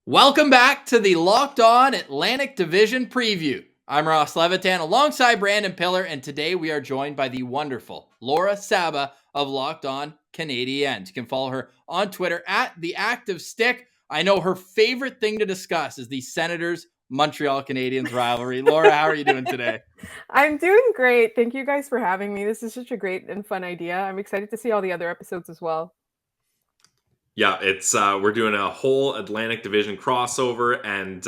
Welcome back to the Locked On Atlantic Division Preview. I'm Ross Levitan alongside Brandon Pillar, and today we are joined by the wonderful Laura Saba of Locked On Canadiens. You can follow her on Twitter at The Active Stick. I know her favorite thing to discuss is the Senators Montreal Canadiens rivalry. Laura, how are you doing today? I'm doing great. Thank you guys for having me. This is such a great and fun idea. I'm excited to see all the other episodes as well. Yeah, it's we're doing a whole Atlantic Division crossover, and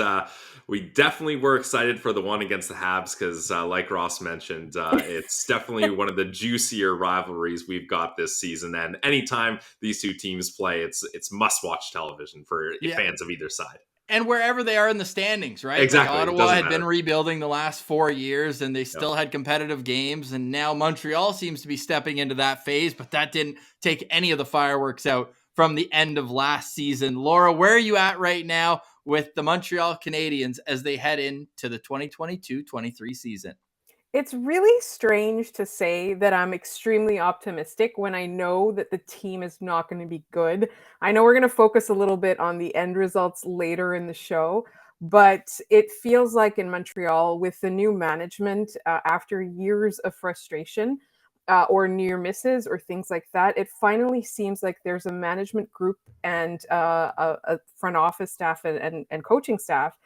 we definitely were excited for the one against the Habs because, like Ross mentioned, it's definitely one of the juicier rivalries we've got this season. And anytime these two teams play, it's must-watch television for fans of either side. And wherever they are in the standings, right? Exactly. Like Ottawa had been rebuilding the last 4 years, and they still had competitive games. And now Montreal seems to be stepping into that phase, but that didn't take any of the fireworks out from the end of last season. Laura, where are you at right now with the Montreal Canadiens as they head into the 2022-23 season? It's really strange to say that I'm extremely optimistic when I know that the team is not going to be good. I know we're going to focus a little bit on the end results later in the show, but it feels like in Montreal with the new management, after years of frustration, or near misses or things like that, it finally seems like there's a management group and a front office staff and coaching staff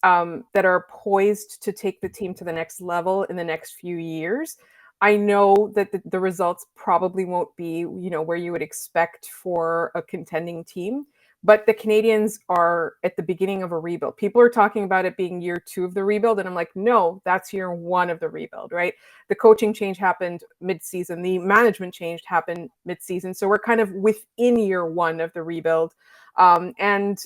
that are poised to take the team to the next level in the next few years. I know that the results probably won't be, where you would expect for a contending team, but the Canadiens are at the beginning of a rebuild. People are talking about it being year 2 of the rebuild, and I'm like, no, that's year 1 of the rebuild, right? The coaching change happened mid-season. The management change happened mid-season. So we're kind of within year 1 of the rebuild. And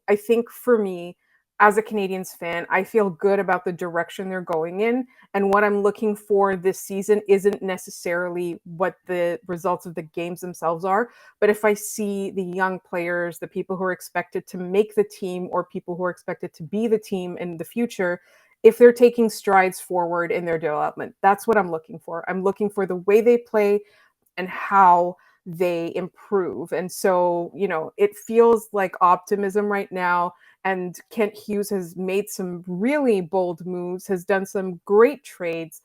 I think for me, as a Canadiens fan, I feel good about the direction they're going in. And what I'm looking for this season isn't necessarily what the results of the games themselves are. But if I see the young players, the people who are expected to make the team or people who are expected to be the team in the future, if they're taking strides forward in their development, that's what I'm looking for. I'm looking for the way they play and how they improve. And so, it feels like optimism right now. And Kent Hughes has made some really bold moves, has done some great trades.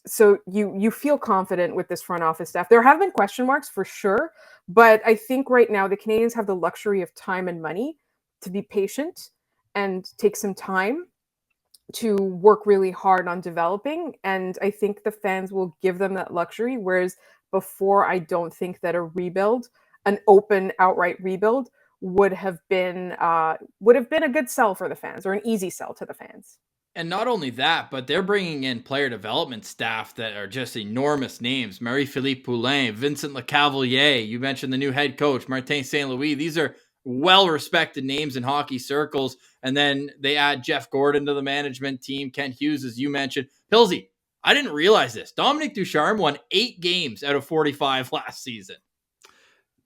So you feel confident with this front office staff. There have been question marks for sure, but I think right now the Canadiens have the luxury of time and money to be patient and take some time to work really hard on developing. And I think the fans will give them that luxury. Whereas before, I don't think that a rebuild, an open outright rebuild, would have been a good sell for the fans, or an easy sell to the fans. And not only that, but they're bringing in player development staff that are just enormous names. Marie-Philippe Poulin, Vincent Lecavalier. You mentioned the new head coach, Martin St. Louis. These are well-respected names in hockey circles. And then they add Jeff Gordon to the management team. Kent Hughes, as you mentioned. Pilsy, I didn't realize this. Dominic Ducharme won 8 games out of 45 last season.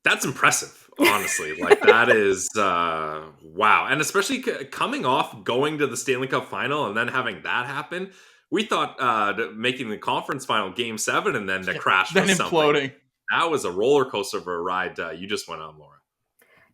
That's impressive, honestly. Like, that is, wow. And especially coming off going to the Stanley Cup final and then having that happen. We thought making the conference final Game 7 and then the crash then was imploding. Something. That was a roller coaster of a ride you just went on, Laura.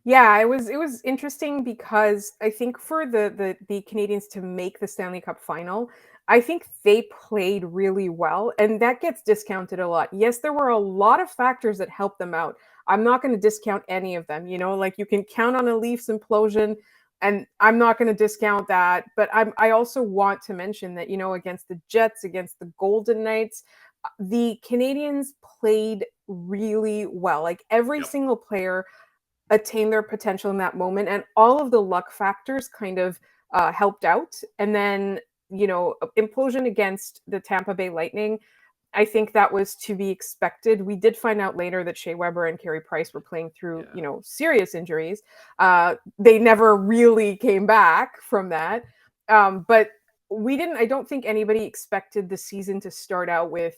Yeah, it was interesting because I think for the Canadiens to make the Stanley Cup final, I think they played really well, and that gets discounted a lot. Yes, there were a lot of factors that helped them out. I'm not going to discount any of them. Like you can count on a Leafs implosion, and I'm not going to discount that. But I also want to mention that, against the Jets, against the Golden Knights, the Canadiens played really well. Like every single player attain their potential in that moment, and all of the luck factors kind of helped out. And then implosion against the Tampa Bay Lightning, I think that was to be expected. We did find out later that Shea Weber and Carey Price were playing through serious injuries. They never really came back from that, but I don't think anybody expected the season to start out with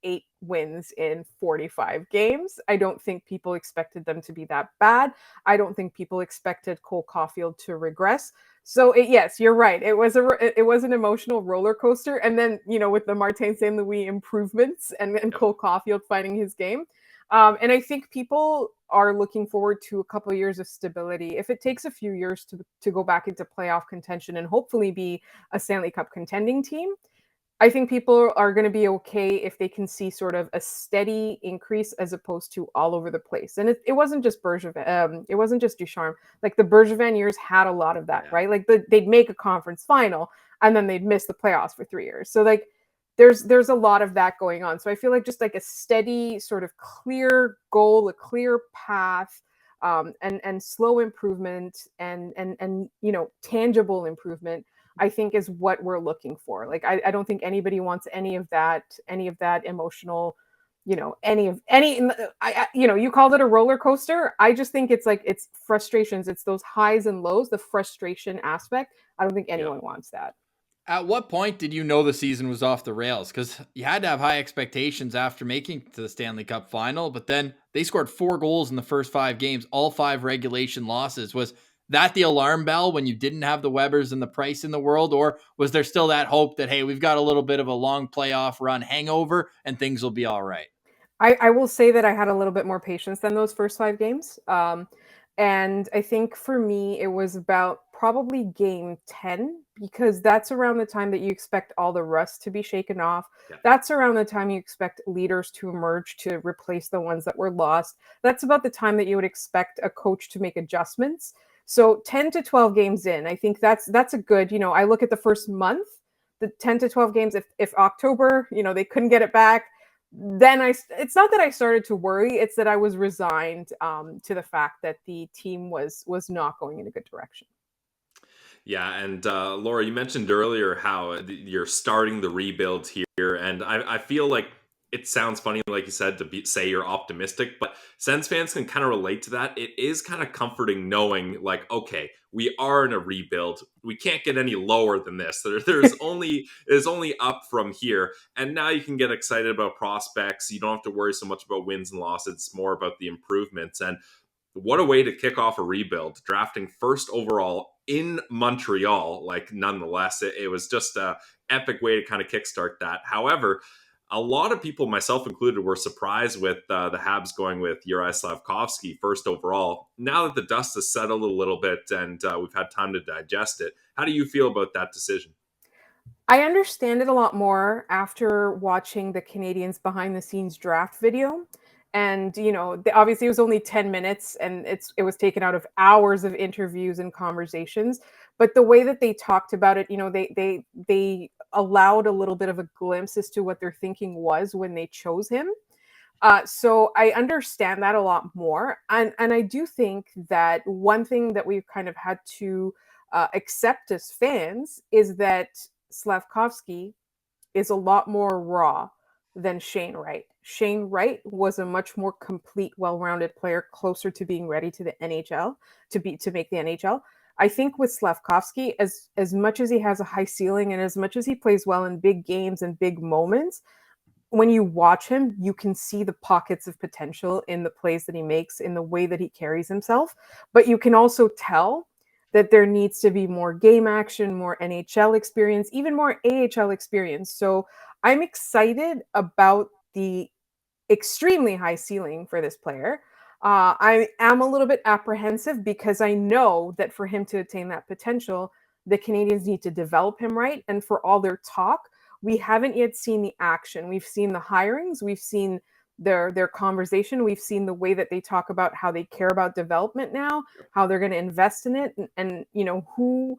8 wins in 45 games. I don't think people expected them to be that bad. I don't think people expected Cole Caulfield to regress. So yes, you're right. It was an emotional roller coaster. And then, with the Martin St. Louis improvements and Cole Caulfield finding his game, And I think people are looking forward to a couple of years of stability. If it takes a few years to go back into playoff contention and hopefully be a Stanley Cup contending team, I think people are going to be okay if they can see sort of a steady increase as opposed to all over the place. And it wasn't just Bergevin, it wasn't just Ducharme. Like the Bergevin years had a lot of that, right? Like they'd make a conference final and then they'd miss the playoffs for 3 years. So like there's a lot of that going on. So I feel like just like a steady sort of clear goal, a clear path, and slow improvement and tangible improvement, I think is what we're looking for. Like I don't think anybody wants any of that emotional, you called it a roller coaster. I just think it's like it's frustrations, it's those highs and lows, the frustration aspect. I don't think anyone wants that. At what point did you know the season was off the rails? Because you had to have high expectations after making to the Stanley Cup final, but then they scored 4 goals in the first 5 games, all 5 regulation losses. Was that the alarm bell when you didn't have the Webbers and the Price in the world? Or was there still that hope that, hey, we've got a little bit of a long playoff run hangover and things will be all right? I will say that I had a little bit more patience than those first 5 games. And I think for me, it was about probably game 10, because that's around the time that you expect all the rust to be shaken off. Yeah. That's around the time you expect leaders to emerge to replace the ones that were lost. That's about the time that you would expect a coach to make adjustments. So 10 to 12 games in, I think that's a good, I look at the first month, the 10 to 12 games, if October, they couldn't get it back, then it's not that I started to worry, it's that I was resigned to the fact that the team was not going in a good direction. Yeah, and Laura, you mentioned earlier how you're starting the rebuild here, and I feel like it sounds funny, like you said, to say you're optimistic, but Sens fans can kind of relate to that. It is kind of comforting knowing, like, okay, we are in a rebuild. We can't get any lower than this. There's only up from here, and now you can get excited about prospects. You don't have to worry so much about wins and losses. It's more about the improvements. And what a way to kick off a rebuild, drafting first overall in Montreal. Like, nonetheless, it was just an epic way to kind of kickstart that. However, a lot of people, myself included, were surprised with the Habs going with Juraj Slafkovsky first overall. Now that the dust has settled a little bit and we've had time to digest it, how do you feel about that decision? I understand it a lot more after watching the Canadiens behind the scenes draft video. And, obviously it was only 10 minutes and it was taken out of hours of interviews and conversations. But the way that they talked about it, they allowed a little bit of a glimpse as to what their thinking was when they chose him. So I understand that a lot more. And I do think that one thing that we've kind of had to accept as fans is that Slafkovsky is a lot more raw than Shane Wright. Shane Wright was a much more complete, well-rounded player, closer to being ready to the NHL, to make the NHL. I think with Slafkovsky, as much as he has a high ceiling and as much as he plays well in big games and big moments, when you watch him, you can see the pockets of potential in the plays that he makes, in the way that he carries himself. But you can also tell that there needs to be more game action, more NHL experience, even more AHL experience. So I'm excited about the extremely high ceiling for this player. I am a little bit apprehensive because I know that for him to attain that potential, the Canadiens need to develop him right. And for all their talk, we haven't yet seen the action. We've seen the hirings, we've seen their conversation, we've seen the way that they talk about how they care about development now, how they're going to invest in it, and who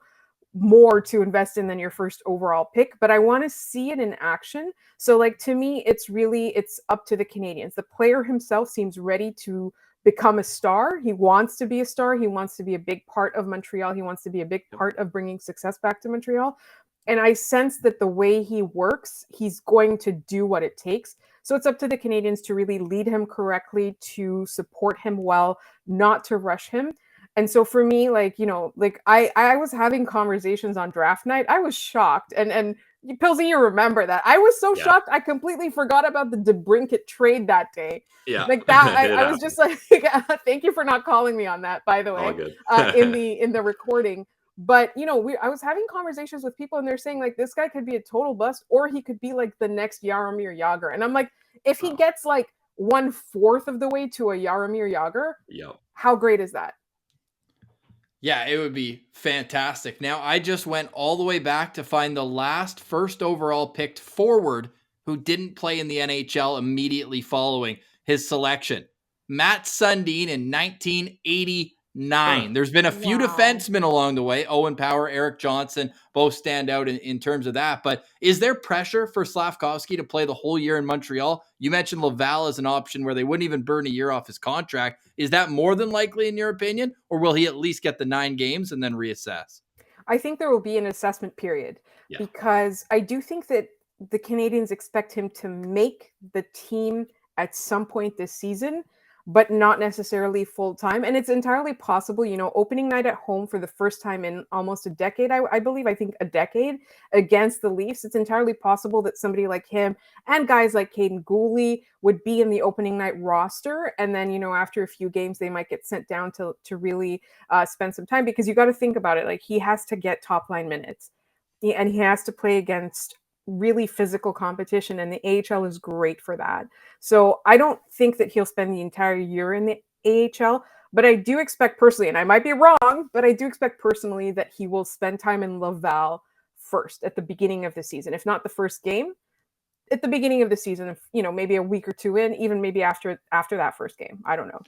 more to invest in than your first overall pick. But I want to see it in action. So like, to me, it's up to the Canadiens. The player himself seems ready to become a star. He wants to be a star. He wants to be a big part of Montreal. He wants to be a big part of bringing success back to Montreal. And I sense that the way he works, he's going to do what it takes. So it's up to the Canadiens to really lead him correctly, to support him well, not to rush him. And so for me, I was having conversations on draft night. I was shocked. And Pilsy, you remember that. I was so shocked. I completely forgot about the DeBrincat trade that day. Yeah. Like that. I was just like, thank you for not calling me on that, by the way, all good. in the recording. But, I was having conversations with people and they're saying like, this guy could be a total bust, or he could be like the next Jaromir Jagr. And I'm like, if he gets like 1/4 of the way to a Jaromir Jagr, Yep. how great is that? Yeah, it would be fantastic. Now, I just went all the way back to find the last first overall picked forward who didn't play in the NHL immediately following his selection. Matt Sundin in 1989. There's been a few defensemen along the way. Owen Power, Eric Johnson, both stand out in terms of that. But is there pressure for Slafkovsky to play the whole year in Montreal? You mentioned Laval as an option where they wouldn't even burn a year off his contract. Is that more than likely in your opinion? Or will he at least get the 9 games and then reassess? I think there will be an assessment period because I do think that the Canadiens expect him to make the team at some point this season, but not necessarily full time. And it's entirely possible, opening night at home for the first time in almost a decade, I think a decade against the Leafs. It's entirely possible that somebody like him and guys like Caden Gooley would be in the opening night roster. And then, after a few games, they might get sent down to really spend some time, because you got to think about it. Like, he has to get top line minutes and he has to play against really physical competition, and the AHL is great for that. So I don't think that he'll spend the entire year in the AHL, but I do expect personally, and I might be wrong, but I do expect personally that he will spend time in Laval first at the beginning of the season. If not the first game, at the beginning of the season, maybe a week or two in, even maybe after that first game. I don't know.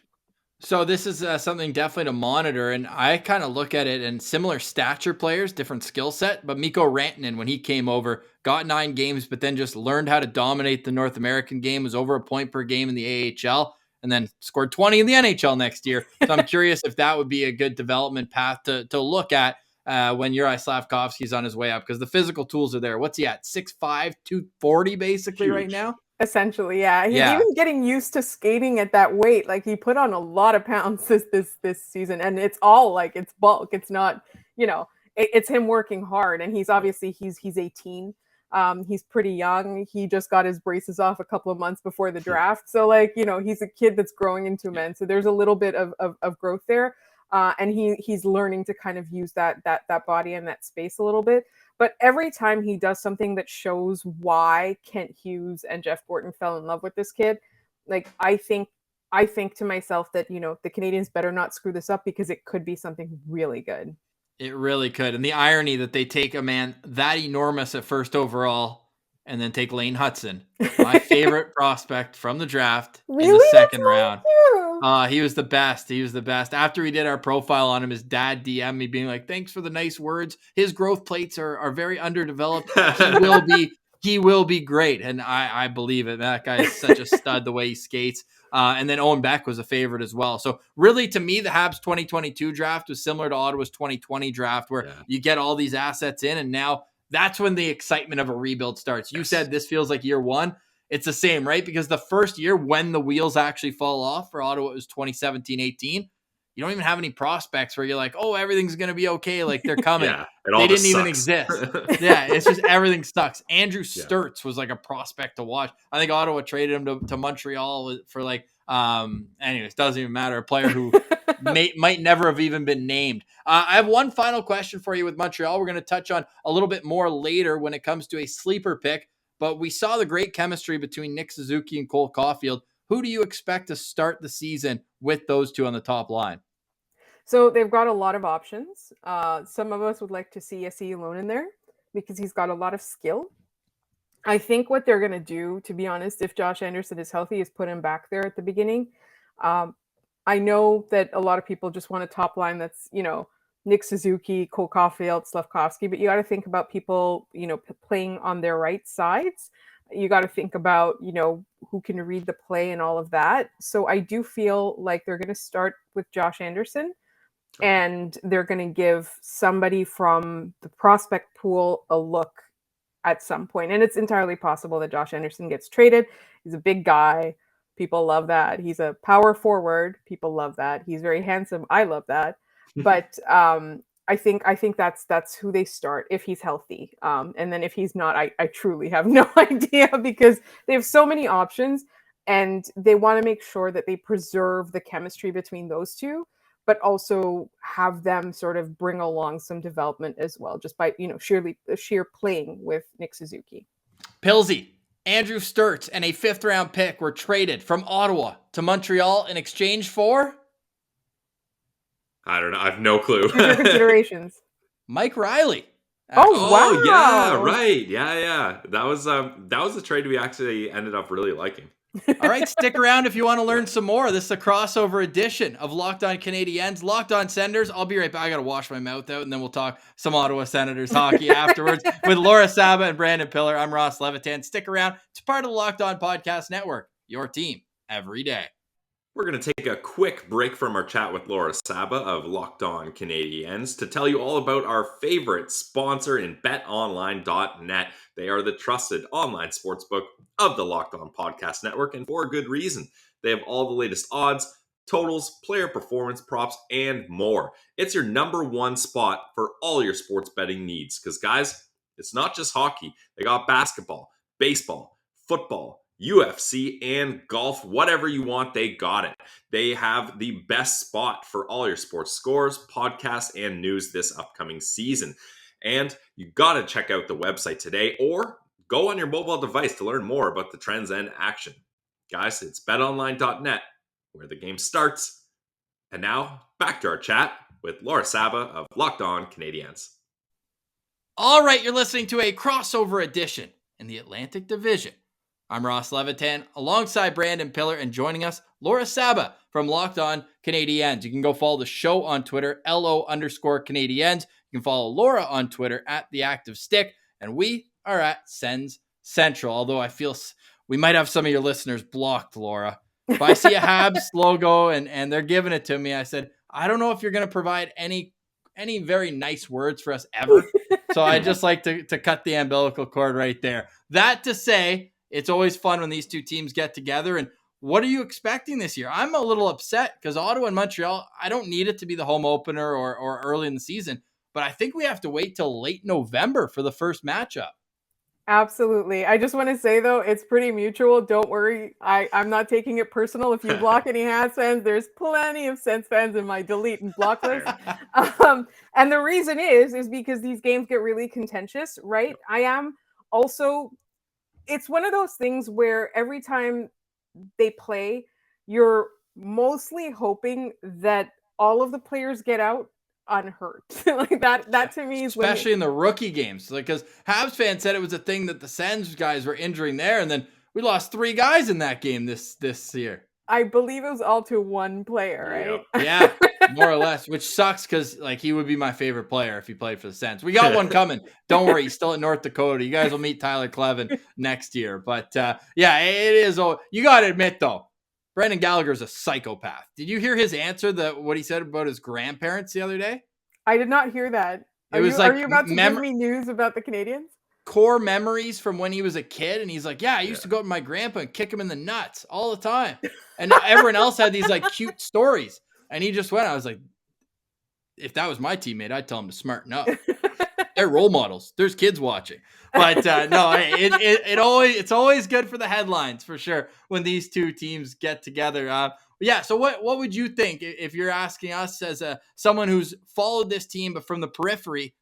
So this is something definitely to monitor, and I kind of look at it in similar stature players, different skill set, but Mikko Rantanen, when he came over, got 9 games, but then just learned how to dominate the North American game, was over a point per game in the AHL, and then scored 20 in the NHL next year. So I'm curious if that would be a good development path to look at when Juraj Slafkovsky's on his way up, because the physical tools are there. What's he at? 6'5", 240 basically right now? Essentially, yeah. He's Yeah. even getting used to skating at that weight. Like, he put on a lot of pounds this season, and it's all like, it's bulk. It's not, it's him working hard. And he's obviously he's 18. He's pretty young. He just got his braces off a couple of months before the draft. So, like, he's a kid that's growing into a man. So there's a little bit of growth there. And he's learning to kind of use that body and that space a little bit. But every time he does something that shows why Kent Hughes and Jeff Gorton fell in love with this kid, like, I think to myself that, the Canadiens better not screw this up, because it could be something really good. It really could. And the irony that they take a man that enormous at first overall and then take Lane Hudson, my favorite prospect from the draft, in the second round. He was the best. He was the best. After we did our profile on him, his dad DM'd me being like, "Thanks for the nice words. His growth plates are very underdeveloped. He will be great." And I believe it. That guy is such a stud the way he skates. And then Owen Beck was a favorite as well. So really, to me, the Habs 2022 draft was similar to Ottawa's 2020 draft, where you get all these assets in, and now that's when the excitement of a rebuild starts. You said this feels like year one. It's the same, right? Because the first year, when the wheels actually fall off for Ottawa, it was 2017-18. You don't even have any prospects where you're like, oh, everything's going to be okay. Like, they're coming. They didn't even exist. It's just everything sucks. Andrew Sturtz was like a prospect to watch. I think Ottawa traded him to Montreal for like, anyways, doesn't even matter. A player who might never have even been named. I have one final question for you with Montreal. We're going to touch on a little bit more later when it comes to a sleeper pick. But we saw the great chemistry between Nick Suzuki and Cole Caulfield. Who do you expect to start the season with those two on the top line? So they've got a lot of options. Some of us would like to see SE alone in there because he's got a lot of skill. I think what they're going to do, to be honest, if Josh Anderson is healthy, is put him back there at the beginning. I know that a lot of people just want a top line that's, Nick Suzuki, Cole Caulfield, Slafkovsky, but you got to think about people, playing on their right sides. You got to think about, who can read the play and all of that. So I do feel like they're going to start with Josh Anderson, and they're going to give somebody from the prospect pool a look at some point. And it's entirely possible that Josh Anderson gets traded. He's a big guy. People love that. He's a power forward. People love that. He's very handsome. I love that. But I think that's who they start if he's healthy. And then if he's not, I truly have no idea, because they have so many options, and they want to make sure that they preserve the chemistry between those two, but also have them sort of bring along some development as well, just by sheer playing with Nick Suzuki. Pilsy, Andrew Sturts and a 5th-round pick were traded from Ottawa to Montreal in exchange for? I don't know. I have no clue. Future considerations. Mike Riley. Oh, wow. Yeah, right. Yeah. That was a trade we actually ended up really liking. All right, stick around if you want to learn some more. This is a crossover edition of Locked On Canadiens, Locked On Senators. I'll be right back. I got to wash my mouth out, and then we'll talk some Ottawa Senators hockey afterwards with Laura Saba and Brandon Pillar. I'm Ross Levitan. Stick around. It's part of the Locked On Podcast Network, your team every day. We're going to take a quick break from our chat with Laura Saba of Locked On Canadiens to tell you all about our favorite sponsor in BetOnline.net. They are the trusted online sportsbook of the Locked On Podcast Network, and for a good reason. They have all the latest odds, totals, player performance props, and more. It's your number one spot for all your sports betting needs. Because, guys, it's not just hockey. They got basketball, baseball, football, UFC, and golf. Whatever you want, they got it. They have the best spot for all your sports scores, podcasts, and news this upcoming season. And you got to check out the website today or go on your mobile device to learn more about the trends and action. Guys, it's betonline.net where the game starts. And now, back to our chat with Laura Saba of Locked On Canadiens. All right, you're listening to a crossover edition in the Atlantic Division. I'm Ross Levitan alongside Brandon Pillar, and joining us, Laura Saba from Locked On Canadiens. You can go follow the show on Twitter, LO_Canadiens. You can follow Laura on Twitter at The Active Stick, and we are at Sens Central. Although I feel we might have some of your listeners blocked, Laura. If I see a Habs logo and they're giving it to me, I said, I don't know if you're going to provide any very nice words for us ever. So I just like to cut the umbilical cord right there. That to say, it's always fun when these two teams get together. And what are you expecting this year? I'm a little upset because Ottawa and Montreal, I don't need it to be the home opener or early in the season, but I think we have to wait till late November for the first matchup. Absolutely. I just want to say, though, it's pretty mutual. Don't worry. I'm not taking it personal. If you block any Habs fans, there's plenty of Sens fans in my delete and block list. And the reason is because these games get really contentious, right? I am also... It's one of those things where every time they play, you're mostly hoping that all of the players get out unhurt. Like that to me is especially in the rookie games. Like, because Habs fans said it was a thing that the Sens guys were injuring there, and then we lost 3 guys in that game this year. I believe it was all to one player, right? Yeah, more or less, which sucks because like he would be my favorite player if he played for the Sens. We got one coming. Don't worry, he's still at North Dakota. You guys will meet Tyler Clevin next year. But yeah, it is. You got to admit though, Brendan Gallagher's a psychopath. Did you hear his answer? What he said about his grandparents the other day? I did not hear that. Are you about to give me news about the Canadiens? Core memories from when he was a kid, and he's like, yeah, I used to go to my grandpa and kick him in the nuts all the time. And everyone else had these like cute stories. And he just went, I was like, if that was my teammate, I'd tell him to smarten up. They're role models. There's kids watching. But no, it's always good for the headlines for sure when these two teams get together. Yeah, so what would you think if you're asking us as someone who's followed this team but from the periphery?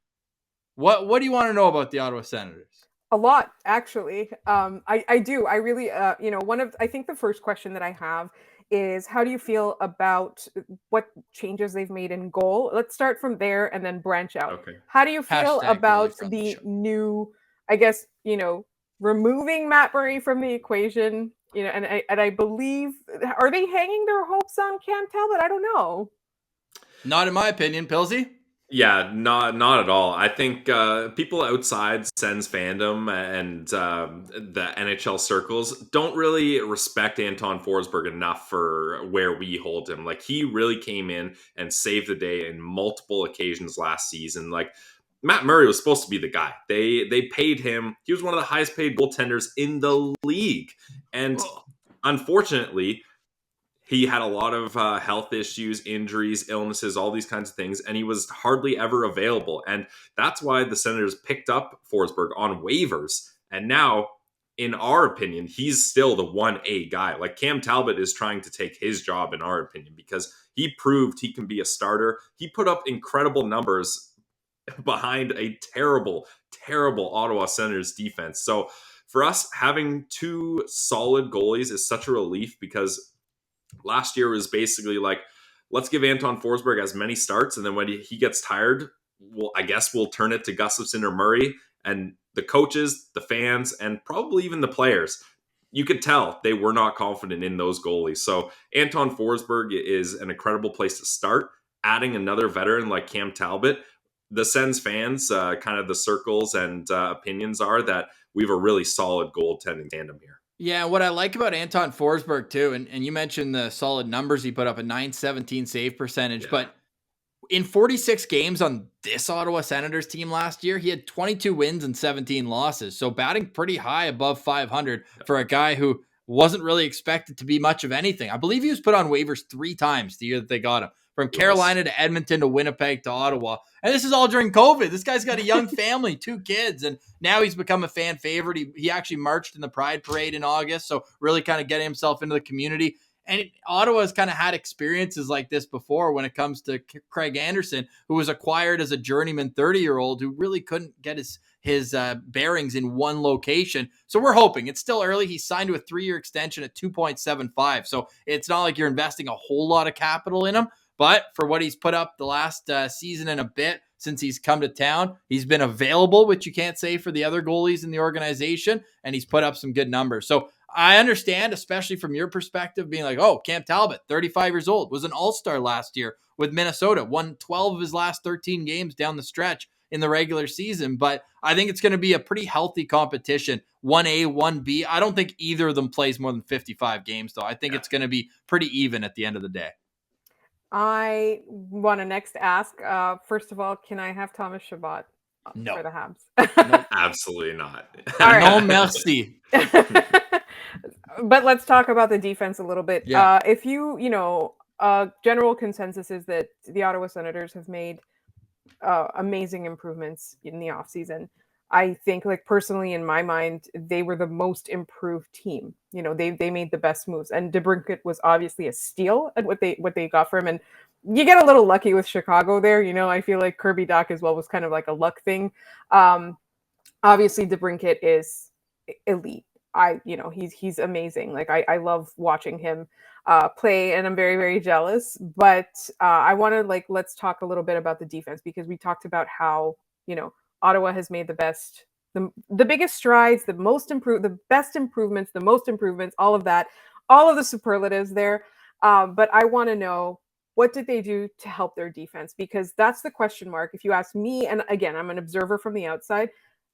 What do you want to know about the Ottawa Senators? A lot, actually. I do. I really, I think the first question that I have is, how do you feel about what changes they've made in goal? Let's start from there and then branch out. Okay. How do you feel about the new, I guess, removing Matt Murray from the equation? And I believe, are they hanging their hopes on Cam Talbot? I don't know. Not in my opinion, Pilsy. Yeah, not at all. I think people outside Sens fandom and the NHL circles don't really respect Anton Forsberg enough for where we hold him. Like, he really came in and saved the day in multiple occasions last season. Like, Matt Murray was supposed to be the guy. They paid him. He was one of the highest paid goaltenders in the league. And unfortunately, he had a lot of health issues, injuries, illnesses, all these kinds of things, and he was hardly ever available. And that's why the Senators picked up Forsberg on waivers. And now, in our opinion, he's still the 1A guy. Like, Cam Talbot is trying to take his job, in our opinion, because he proved he can be a starter. He put up incredible numbers behind a terrible, terrible Ottawa Senators defense. So for us, having two solid goalies is such a relief, because last year was basically like, let's give Anton Forsberg as many starts, and then when he gets tired, I guess we'll turn it to Gustafsson or Murray. And the coaches, the fans, and probably even the players, you could tell they were not confident in those goalies. So Anton Forsberg is an incredible place to start. Adding another veteran like Cam Talbot, the Sens fans, kind of the circles and opinions are that we have a really solid goaltending tandem here. Yeah, what I like about Anton Forsberg too, and you mentioned the solid numbers he put up, a .917 save percentage, but in 46 games on this Ottawa Senators team last year, he had 22 wins and 17 losses. So batting pretty high above 500 for a guy who wasn't really expected to be much of anything. I believe he was put on waivers 3 times the year that they got him. From Carolina to Edmonton to Winnipeg to Ottawa. And this is all during COVID. This guy's got a young family, 2 kids, and now he's become a fan favorite. He actually marched in the Pride Parade in August, so really kind of getting himself into the community. And Ottawa has kind of had experiences like this before when it comes to Craig Anderson, who was acquired as a journeyman 30-year-old who really couldn't get his bearings in one location. So we're hoping. It's still early. He signed to a 3-year extension at 2.75. So it's not like you're investing a whole lot of capital in him. But for what he's put up the last season and a bit since he's come to town, he's been available, which you can't say for the other goalies in the organization, and he's put up some good numbers. So I understand, especially from your perspective, being like, oh, Cam Talbot, 35 years old, was an all-star last year with Minnesota, won 12 of his last 13 games down the stretch in the regular season. But I think it's going to be a pretty healthy competition, 1A, 1B. I don't think either of them plays more than 55 games, though. I think it's going to be pretty even at the end of the day. I want to next ask, first of all, can I have Thomas Chabot No. for the Habs? No, absolutely not. All right. No merci. But let's talk about the defense a little bit. Yeah. If general consensus is that the Ottawa Senators have made amazing improvements in the offseason. I think, like, personally, in my mind, they were the most improved team. You know, they made the best moves, and DeBrincat was obviously a steal at what they got for him. And you get a little lucky with Chicago there. You know, I feel like Kirby Dach as well was kind of like a luck thing. Obviously, DeBrincat is elite. He's amazing. Like, I love watching him play, and I'm very, very jealous. But I want to, let's talk a little bit about the defense, because we talked about how, Ottawa has made the biggest strides, the best improvements, the most improvements, all of that, all of the superlatives there. But I want to know, what did they do to help their defense? Because that's the question mark. If you ask me, and again, I'm an observer from the outside,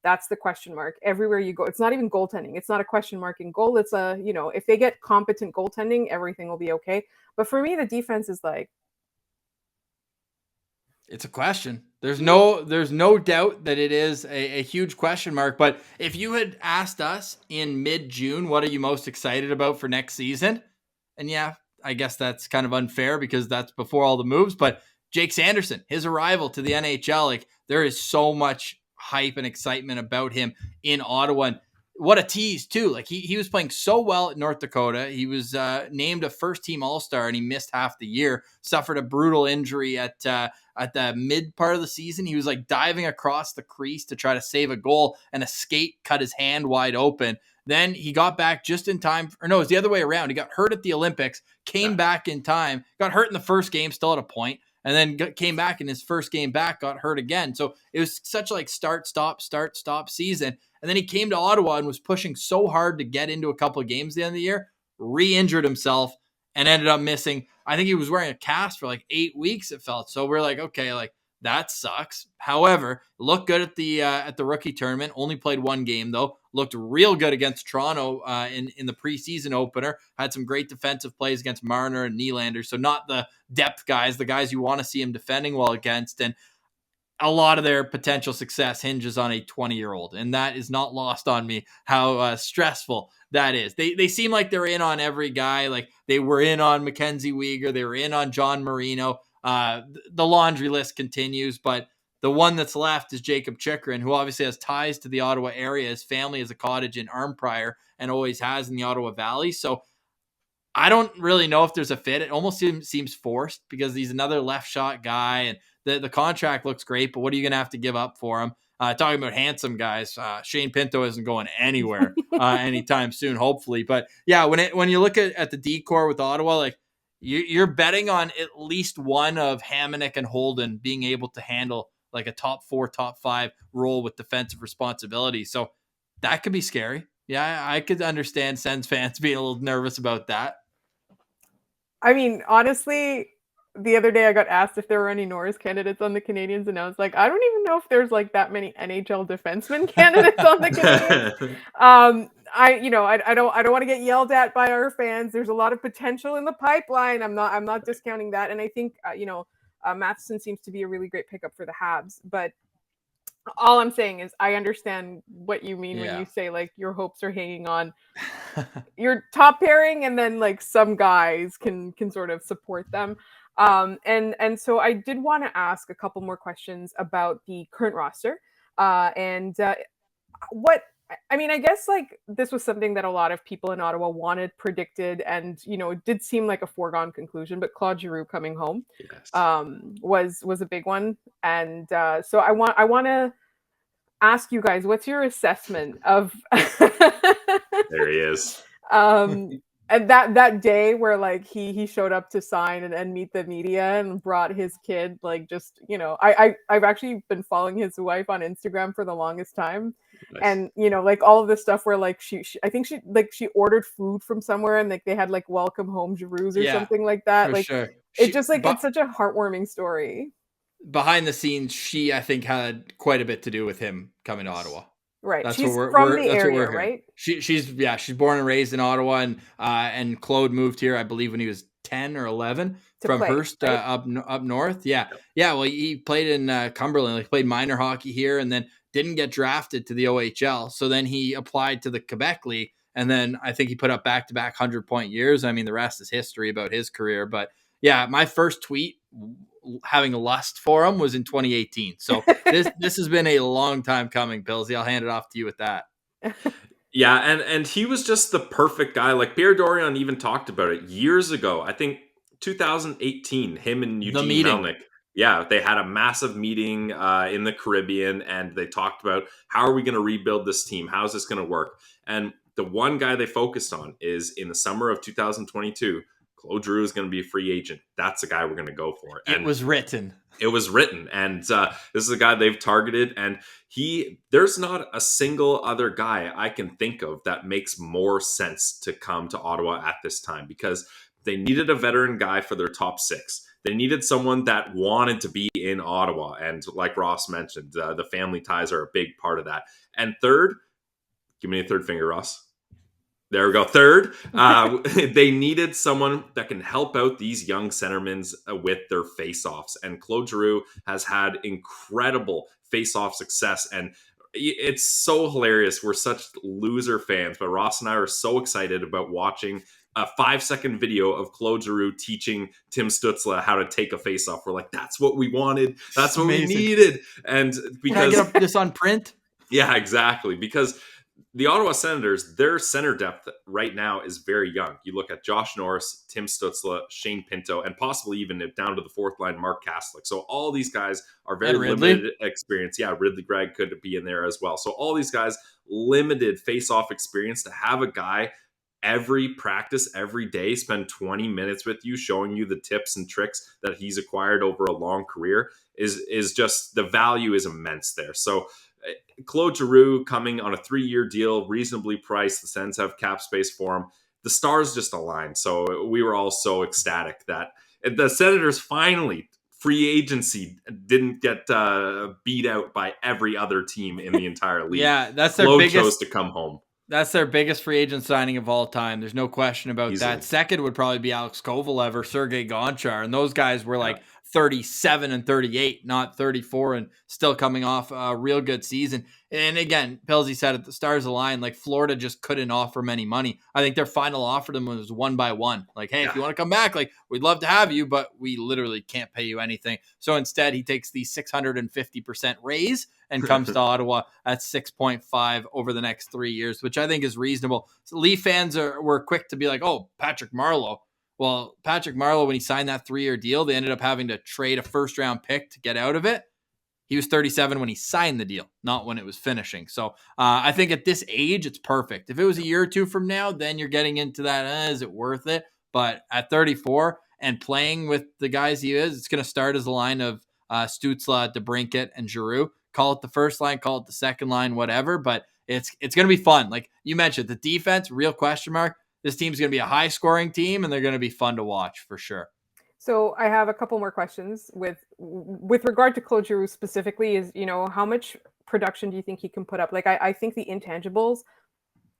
that's the question mark everywhere you go. It's not even goaltending. It's not a question mark in goal. It's if they get competent goaltending, everything will be okay. But for me, the defense is like, it's a question. There's no doubt that it is a huge question mark. But if you had asked us in mid-June, what are you most excited about for next season? And yeah, I guess that's kind of unfair because that's before all the moves. But Jake Sanderson, his arrival to the NHL, there is so much hype and excitement about him in Ottawa. And what a tease too. He was playing so well at North Dakota. He was named a first-team All-Star, and he missed half the year, suffered a brutal injury at the mid part of the season. He was diving across the crease to try to save a goal, and a skate cut his hand wide open. Then he got back just in time. Or no, it was the other way around. He got hurt at the Olympics, came back in time, got hurt in the first game, still at a point, and then came back in his first game back, got hurt again. So it was such start, stop season. And then he came to Ottawa and was pushing so hard to get into a couple of games at the end of the year, re-injured himself, and ended up missing. I think he was wearing a cast for 8 weeks, it felt. So we're okay, that sucks. However, looked good at the rookie tournament. Only played 1 game though. Looked real good against Toronto in the preseason opener. Had some great defensive plays against Marner and Nylander. So not the depth guys, the guys you want to see him defending well against. And a lot of their potential success hinges on a 20-year-old. And that is not lost on me how stressful that is. They seem like they're in on every guy. They were in on Mackenzie Weegar. They were in on John Marino. The laundry list continues, but the one that's left is Jacob Chychrun, who obviously has ties to the Ottawa area. His family has a cottage in Arnprior and always has in the Ottawa Valley. So I don't really know if there's a fit. It almost seems forced because he's another left shot guy, and the contract looks great, but what are you going to have to give up for him? Talking about handsome guys, Shane Pinto isn't going anywhere anytime soon, hopefully. But yeah, when you look at the D-core with Ottawa, like you're betting on at least one of Hamonic and Holden being able to handle like a top 4, top 5 role with defensive responsibility. So that could be scary. Yeah, I could understand Sens fans being a little nervous about that. I mean, honestly, the other day I got asked if there were any Norris candidates on the Canadiens, and I was like, I don't even know if there's like that many NHL defenseman candidates on the Canadiens. I don't want to get yelled at by our fans. There's a lot of potential in the pipeline. I'm not discounting that, and I think Matheson seems to be a really great pickup for the Habs, but all I'm saying is I understand what you mean when you say like your hopes are hanging on your top pairing, and then like some guys can sort of support them. And so I did want to ask a couple more questions about the current roster. What I mean, I guess like this was something that a lot of people in Ottawa wanted, predicted, and it did seem like a foregone conclusion. But Claude Giroux coming home was a big one, and so I want to ask you guys, what's your assessment of There he is. And that day where like he showed up to sign and meet the media and brought his kid, like just I've actually been following his wife on Instagram for the longest time. Nice. And like all of this stuff where like she I think she ordered food from somewhere, and like they had like welcome home Giroux or something like that. Like sure. It's just like it's such a heartwarming story. Behind the scenes, she I think had quite a bit to do with him coming to Ottawa. Right. That's she's from the area, right? She's born and raised in Ottawa, and Claude moved here, I believe, when he was 10 or 11 from Hearst, right? up north. Yeah. Well, he played in Cumberland. He played minor hockey here, and then didn't get drafted to the OHL. So then he applied to the Quebec League, and then I think he put up back-to-back 100-point years. I mean, the rest is history about his career. But yeah, my first tweet having a lust for him was in 2018. So this has been a long time coming, Pillsy. I'll hand it off to you with that. Yeah, and he was just the perfect guy. Like Pierre Dorion even talked about it years ago. I think 2018, him and Eugene Melnyk. Yeah, they had a massive meeting in the Caribbean, and they talked about how are we going to rebuild this team? How's this going to work? And the one guy they focused on is in the summer of 2022, Claude Giroux is going to be a free agent. That's the guy we're going to go for. And it was written. And this is a guy they've targeted. And there's not a single other guy I can think of that makes more sense to come to Ottawa at this time, because they needed a veteran guy for their top 6. They needed someone that wanted to be in Ottawa. And like Ross mentioned, the family ties are a big part of that. And third, give me a third finger, Ross. There we go. Third, they needed someone that can help out these young centermen with their face-offs. And Claude Giroux has had incredible face-off success. And it's so hilarious. We're such loser fans, but Ross and I are so excited about watching a 5-second video of Claude Giroux teaching Tim Stützle how to take a face-off. We're like, that's what we wanted. That's what we needed. And because can I get this on print? Yeah, exactly. Because the Ottawa Senators, their center depth right now is very young. You look at Josh Norris, Tim Stützle, Shane Pinto, and possibly even down to the fourth line, Mark Kastelic. So all these guys are very limited experience. Yeah, Ridley Gregg could be in there as well. So all these guys, limited face-off experience. To have a guy every practice, every day, spend 20 minutes with you, showing you the tips and tricks that he's acquired over a long career is just, the value is immense there. So Claude Giroux coming on a 3-year deal, reasonably priced. The Sens have cap space for him. The stars just aligned. So we were all so ecstatic that the Senators finally, free agency, didn't get beat out by every other team in the entire league. Yeah, that's their Claude biggest. chose to come home. That's their biggest free agent signing of all time. There's no question about Easily. that. Second would probably be Alex Kovalev or Sergei Gonchar. And those guys were like 37 and 38, not 34, and still coming off a real good season. And again, Pillsy said it, the stars align. Like Florida just couldn't offer them any money. I think their final offer to them was 1-by-1. Like, hey, if you want to come back, like we'd love to have you, but we literally can't pay you anything. So instead, he takes the 650% raise and comes to Ottawa at 6.5 over the next 3 years, which I think is reasonable. So Leaf fans were quick to be like, oh, Patrick Marleau. Well, Patrick Marleau, when he signed that 3-year deal, they ended up having to trade a first-round pick to get out of it. He was 37 when he signed the deal, not when it was finishing. So I think at this age, it's perfect. If it was a year or two from now, then you're getting into that, is it worth it? But at 34 and playing with the guys he is, it's going to start as a line of Stützle, DeBrincat, and Giroux. Call it the first line, call it the second line, whatever. But it's going to be fun. Like you mentioned, the defense, real question mark. This team's going to be a high-scoring team, and they're going to be fun to watch for sure. So I have a couple more questions with regard to Claude Giroux specifically. Is how much production do you think he can put up? Like I think the intangibles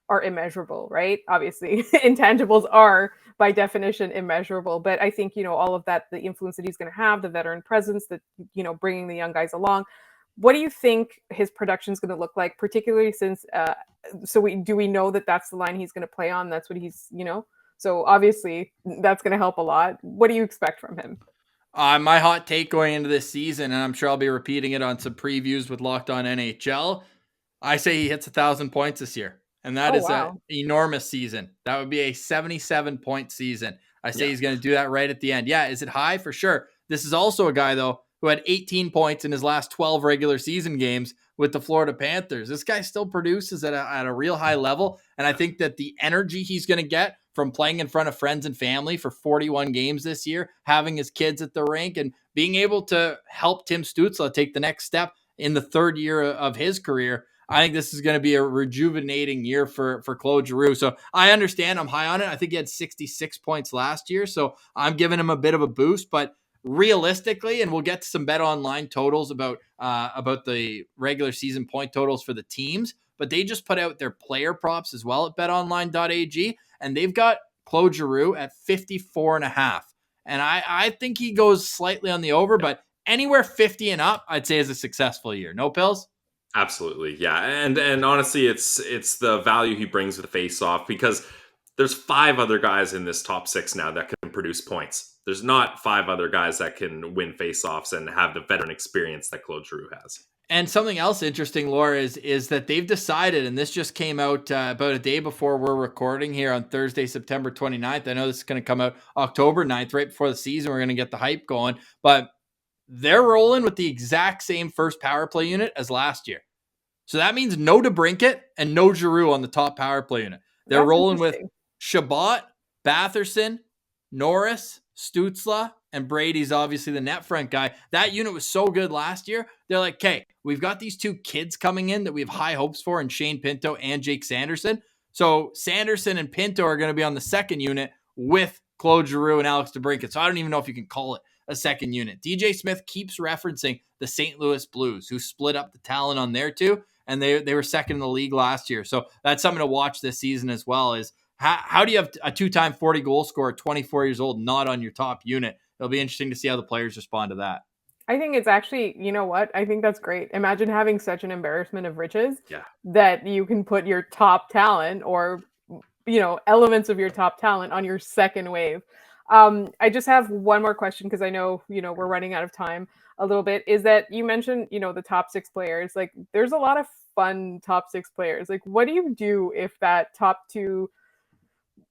are immeasurable, right? Obviously, intangibles are by definition immeasurable, but I think all of that, the influence that he's going to have, the veteran presence, that bringing the young guys along. What do you think his production is going to look like, particularly since? So we know that that's the line he's going to play on. That's what he's So obviously that's going to help a lot. What do you expect from him? My hot take going into this season, and I'm sure I'll be repeating it on some previews with Locked On NHL. I say he hits 1,000 points this year, and that is an enormous season. That would be a 77-point season. I say he's going to do that right at the end. Yeah, is it high? For sure. This is also a guy, though, who had 18 points in his last 12 regular season games with the Florida Panthers. This guy still produces at a real high level, and I think that the energy he's going to get from playing in front of friends and family for 41 games this year, having his kids at the rink, and being able to help Tim Stützle take the next step in the third year of his career, I think this is going to be a rejuvenating year for Claude Giroux. So I understand I'm high on it. I think he had 66 points last year, so I'm giving him a bit of a boost, but realistically, and we'll get to some BetOnline totals about the regular season point totals for the teams, but they just put out their player props as well at betonline.ag, and they've got Claude Giroux at 54.5. And I think he goes slightly on the over, but anywhere 50 and up, I'd say is a successful year. No pills? Absolutely, yeah. And honestly, it's the value he brings with the face-off, because there's 5 other guys in this top 6 now that can produce points. There's not 5 other guys that can win face-offs and have the veteran experience that Claude Giroux has. And something else interesting, Laura, is that they've decided, and this just came out about a day before we're recording here on Thursday, September 29th. I know this is going to come out October 9th, right before the season. We're going to get the hype going. But they're rolling with the exact same first power play unit as last year. So that means no DeBrincat and no Giroux on the top power play unit. They're rolling with Chabot, Batherson, Norris, Stützle, and Brady's obviously the net front guy. That unit was so good last year. They're like, okay, we've got these 2 kids coming in that we have high hopes for in Shane Pinto and Jake Sanderson. So Sanderson and Pinto are going to be on the second unit with Claude Giroux and Alex DeBrincat. So I don't even know if you can call it a second unit. DJ Smith keeps referencing the St. Louis Blues, who split up the talent on their 2, and they were second in the league last year. So that's something to watch this season as well, is how do you have a 2-time 40-goal scorer, 24 years old, not on your top unit? It'll be interesting to see how the players respond to that. I think it's actually, you know what? I think that's great. Imagine having such an embarrassment of riches that you can put your top talent or, elements of your top talent on your second wave. I just have one more question, because I know, we're running out of time a little bit, is that you mentioned, the top 6 players. Like, there's a lot of fun top 6 players. Like, what do you do if that top 2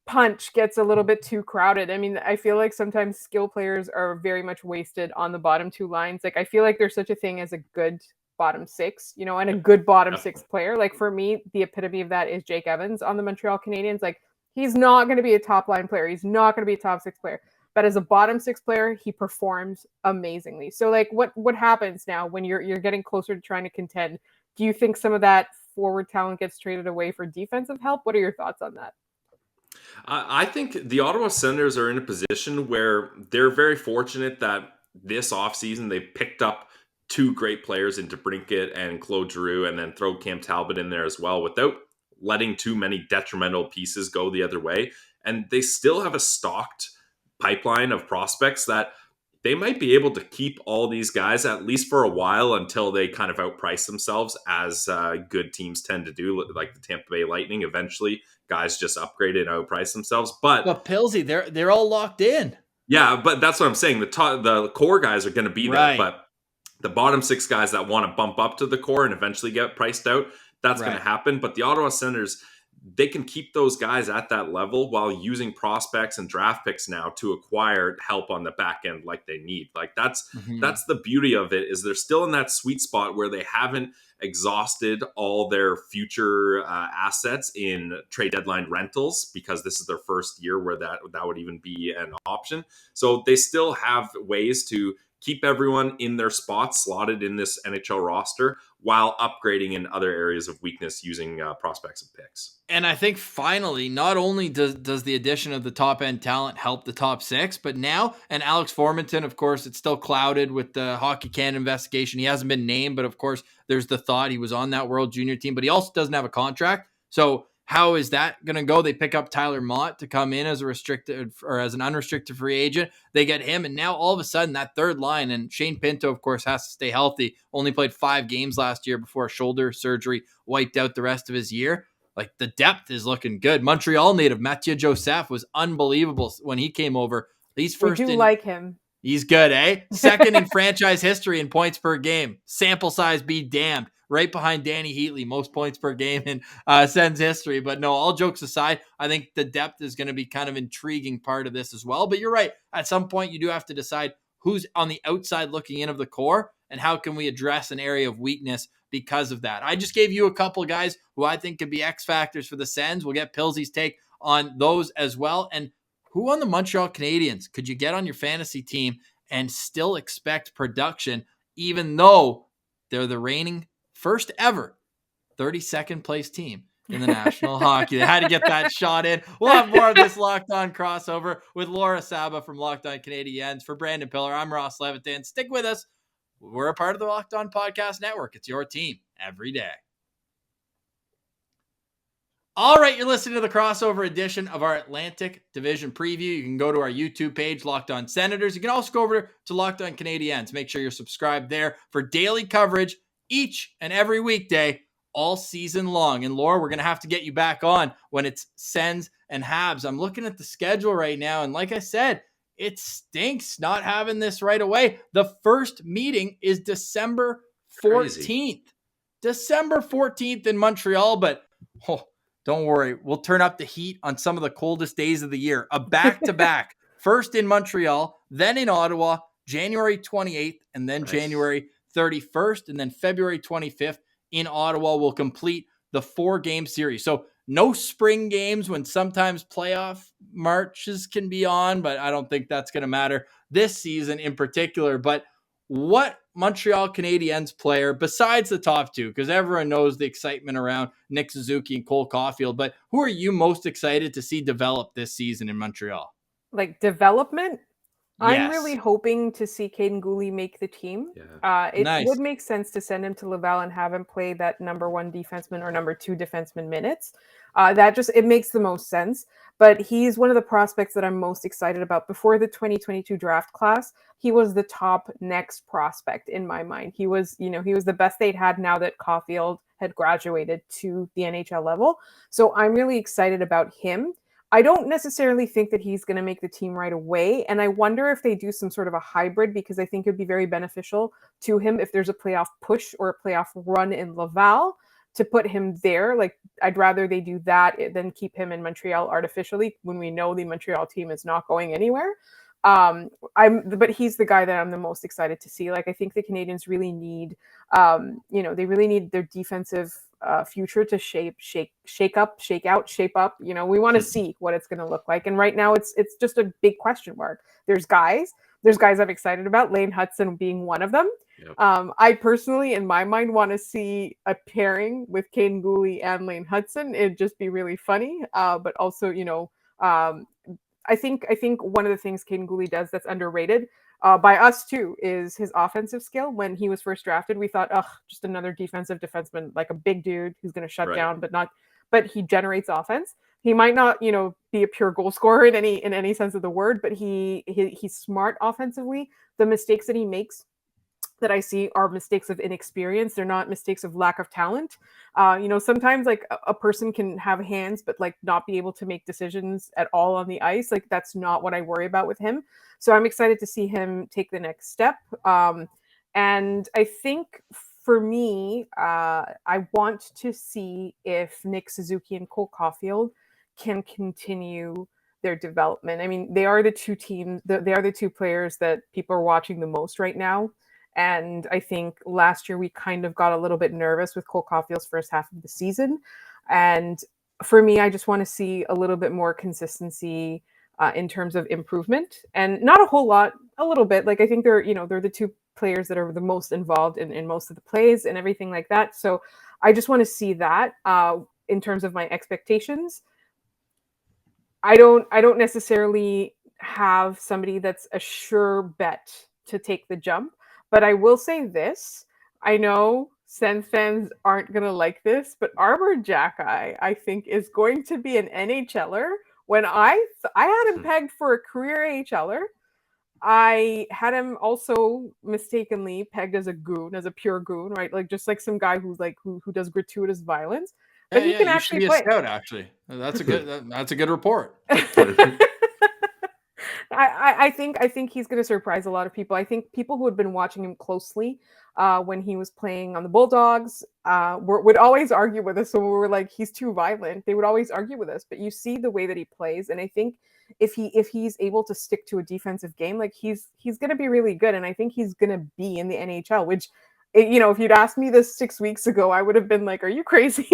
punch gets a little bit too crowded? I mean, I feel like sometimes skill players are very much wasted on the bottom 2 lines. Like, I feel like there's such a thing as a good bottom 6, and a good bottom 6 player. Like, for me, the epitome of that is Jake Evans on the Montreal Canadiens. Like, he's not going to be a top line player. He's not going to be a top 6 player. But as a bottom 6 player, he performs amazingly. So, like, what happens now when you're getting closer to trying to contend? Do you think some of that forward talent gets traded away for defensive help? What are your thoughts on that? I think the Ottawa Senators are in a position where they're very fortunate that this offseason they picked up 2 great players in DeBrincat and Claude Giroux, and then throw Cam Talbot in there as well, without letting too many detrimental pieces go the other way. And they still have a stocked pipeline of prospects that they might be able to keep all these guys at least for a while, until they kind of outprice themselves, as good teams tend to do, like the Tampa Bay Lightning. Eventually, guys just upgrade and outprice themselves. But Pilsy, they're all locked in. Yeah, but that's what I'm saying. The core guys are going to be there, but the bottom 6 guys that want to bump up to the core and eventually get priced out, that's going to happen. But the Ottawa Senators, they can keep those guys at that level while using prospects and draft picks now to acquire help on the back end like they need. Like that's the beauty of it, is they're still in that sweet spot where they haven't exhausted all their future assets in trade deadline rentals, because this is their first year where that would even be an option. So they still have ways to keep everyone in their spots slotted in this NHL roster while upgrading in other areas of weakness using prospects and picks. And I think finally, not only does the addition of the top end talent help the top six, but now, and Alex Formenton, of course, it's still clouded with the Hockey Canada investigation. He hasn't been named, but of course, there's the thought he was on that World Junior team, but he also doesn't have a contract. So how is that going to go? They pick up Tyler Mott to come in as a restricted or as an unrestricted free agent. They get him, and now all of a sudden that third line, and Shane Pinto, of course, has to stay healthy. Only played 5 games last year before a shoulder surgery wiped out the rest of his year. Like, the depth is looking good. Montreal native Mathieu Joseph was unbelievable when he came over. He's first. We do like him. He's good, eh? Second in franchise history in points per game. Sample size be damned. Right behind Danny Heatley, most points per game in Sens history. But no, all jokes aside, I think the depth is going to be kind of intriguing part of this as well. But you're right. At some point, you do have to decide who's on the outside looking in of the core and how can we address an area of weakness because of that. I just gave you a couple of guys who I think could be X factors for the Sens. We'll get Pilsy's take on those as well. And who on the Montreal Canadiens could you get on your fantasy team and still expect production, even though they're the reigning first ever 32nd place team in the National Hockey? They had to get that shot in. We'll have more of this Locked On crossover with Laura Saba from Locked On Canadiens. For Brandon Pillar, I'm Ross Levitan. Stick with us. We're a part of the Locked On Podcast Network. It's your team every day. All right, you're listening to the crossover edition of our Atlantic Division preview. You can go to our YouTube page, Locked On Senators. You can also go over to Locked On Canadiens. Make sure you're subscribed there for daily coverage each and every weekday, all season long. And Laura, we're going to have to get you back on when it's Sens and Habs. I'm looking at the schedule right now, and like I said, it stinks not having this right away. The first meeting is December 14th. Crazy. December 14th in Montreal, but don't worry. We'll turn up the heat on some of the coldest days of the year. A back-to-back. First in Montreal, then in Ottawa, January 28th, and then January 31st, and then February 25th in Ottawa will complete the 4-game series. So no spring games when sometimes playoff marches can be on, but I don't think that's going to matter this season in particular. But what Montreal Canadiens player, besides the top two, because everyone knows the excitement around Nick Suzuki and Cole Caulfield, but who are you most excited to see develop this season in Montreal? Like development? Yes. I'm really hoping to see Caden Gooley make the team. Yeah. It would make sense to send him to Laval and have him play that number 1 defenseman or number 2 defenseman minutes. It makes the most sense. But he's one of the prospects that I'm most excited about. Before the 2022 draft class, he was the top next prospect in my mind. He was the best they'd had now that Caulfield had graduated to the NHL level. So I'm really excited about him. I don't necessarily think that he's going to make the team right away. And I wonder if they do some sort of a hybrid, because I think it would be very beneficial to him if there's a playoff push or a playoff run in Laval to put him there. Like, I'd rather they do that than keep him in Montreal artificially when we know the Montreal team is not going anywhere. But he's the guy that I'm the most excited to see. Like, I think the Canadiens really need, they really need their defensive future to shake up. We want to see what it's going to look like. And right now it's just a big question mark. There's guys I'm excited about, Lane Hudson being one of them. Yep. I personally, in my mind, want to see a pairing with Caden Gooley and Lane Hudson. It'd just be really funny. But also, I think one of the things Caden Gooley does that's underrated by us too is his offensive skill. When he was first drafted, we thought, just another defensive defenseman, like a big dude who's going to shut down, but he generates offense. He might not, be a pure goal scorer in any sense of the word, but he's smart offensively. The mistakes that he makes that I see are mistakes of inexperience. They're not mistakes of lack of talent. Sometimes like a person can have hands, but like not be able to make decisions at all on the ice. Like, that's not what I worry about with him. So I'm excited to see him take the next step. And I think for me, I want to see if Nick Suzuki and Cole Caulfield can continue their development. I mean, they are the two teams, they are the two players that people are watching the most right now. And I think last year we kind of got a little bit nervous with Cole Caulfield's first half of the season. And for me, I just want to see a little bit more consistency in terms of improvement, and not a whole lot, a little bit. Like I think they're the two players that are the most involved in most of the plays and everything like that. So I just want to see that in terms of my expectations. I don't necessarily have somebody that's a sure bet to take the jump, but I will say this. I know Sens fans aren't going to like this, but Arbor Jacki, I think, is going to be an NHLer. When I had him pegged for a career AHLer, I had him also mistakenly pegged as a goon, as a pure goon, right? Like just like some guy who's like who does gratuitous violence, but he can you should actually be a play. scout. Actually, that's a good report. I think he's going to surprise a lot of people. I think people who had been watching him closely when he was playing on the Bulldogs would always argue with us. So we were like, he's too violent. They would always argue with us. But you see the way that he plays, and I think if he's able to stick to a defensive game, like he's going to be really good. And I think he's going to be in the NHL. Which, if you'd asked me this 6 weeks ago, I would have been like, "Are you crazy?"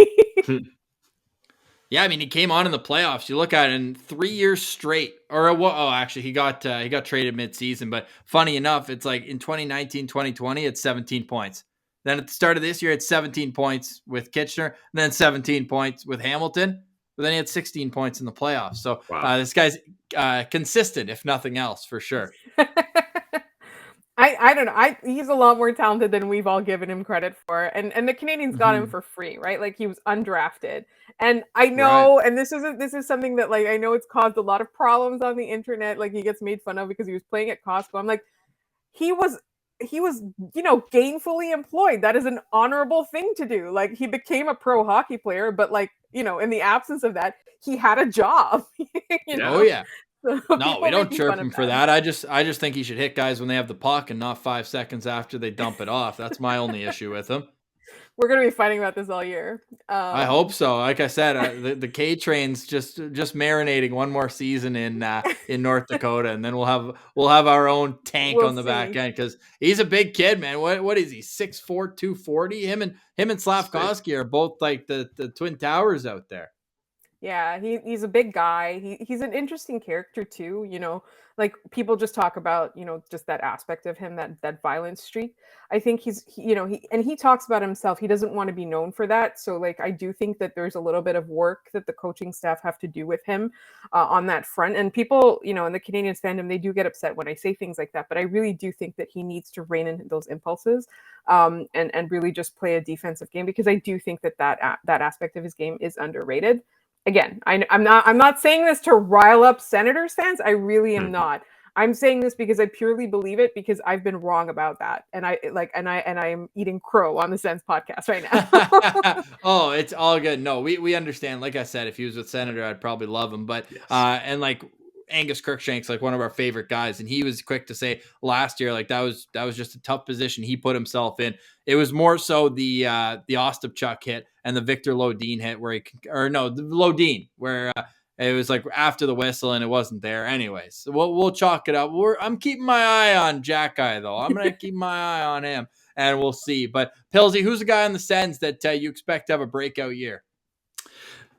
Yeah, I mean, he came on in the playoffs. You look at it in 3 years straight, actually, he got traded midseason. But funny enough, it's like in 2019, 2020, it's 17 points. Then at the start of this year, it's 17 points with Kitchener, and then 17 points with Hamilton. But then he had 16 points in the playoffs. So Wow. This guy's consistent, if nothing else, for sure. I don't know. He's a lot more talented than we've all given him credit for. And the Canadians got him for free, right? Like he was undrafted. And I know, and this is something that like I know it's caused a lot of problems on the internet. Like he gets made fun of because he was playing at Costco. I'm like, he was gainfully employed. That is an honorable thing to do. Like he became a pro hockey player, but like, in the absence of that, he had a job. Oh yeah. So no, we don't chirp him for that. I just think he should hit guys when they have the puck and not 5 seconds after they dump it off. That's my only issue with him. We're gonna be fighting about this all year. I hope so. Like I said, the K train's just marinating one more season in North Dakota, and then we'll have our own tank on the back end because he's a big kid, man. What is he? 6'4", 240? Him and Slafkovsky are both like the Twin Towers out there. Yeah, he's a big guy. He's an interesting character too, like people just talk about, just that aspect of him, that violent streak. I think he talks about himself. He doesn't want to be known for that. So like, I do think that there's a little bit of work that the coaching staff have to do with him on that front. And people, in the Canadiens fandom, they do get upset when I say things like that. But I really do think that he needs to rein in those impulses and really just play a defensive game, because I do think that aspect of his game is underrated. Again, I'm not saying this to rile up Senators fans. I really am not. I'm saying this because I purely believe it, because I've been wrong about that, and I'm eating crow on the Sens podcast right now. Oh, it's all good. No, we understand. Like I said, if he was with Senator, I'd probably love him. But yes. And like Angus Crookshank's like one of our favorite guys, and he was quick to say last year, like that was just a tough position he put himself in. It was more so the Ostapchuk hit and the Victor Lodin hit the Lodin where it was like after the whistle and it wasn't there. Anyways, so we'll chalk it up. I'm keeping my eye on Jacki though. I'm gonna keep my eye on him, and we'll see. But Pilsy, who's the guy on the Sens that you expect to have a breakout year?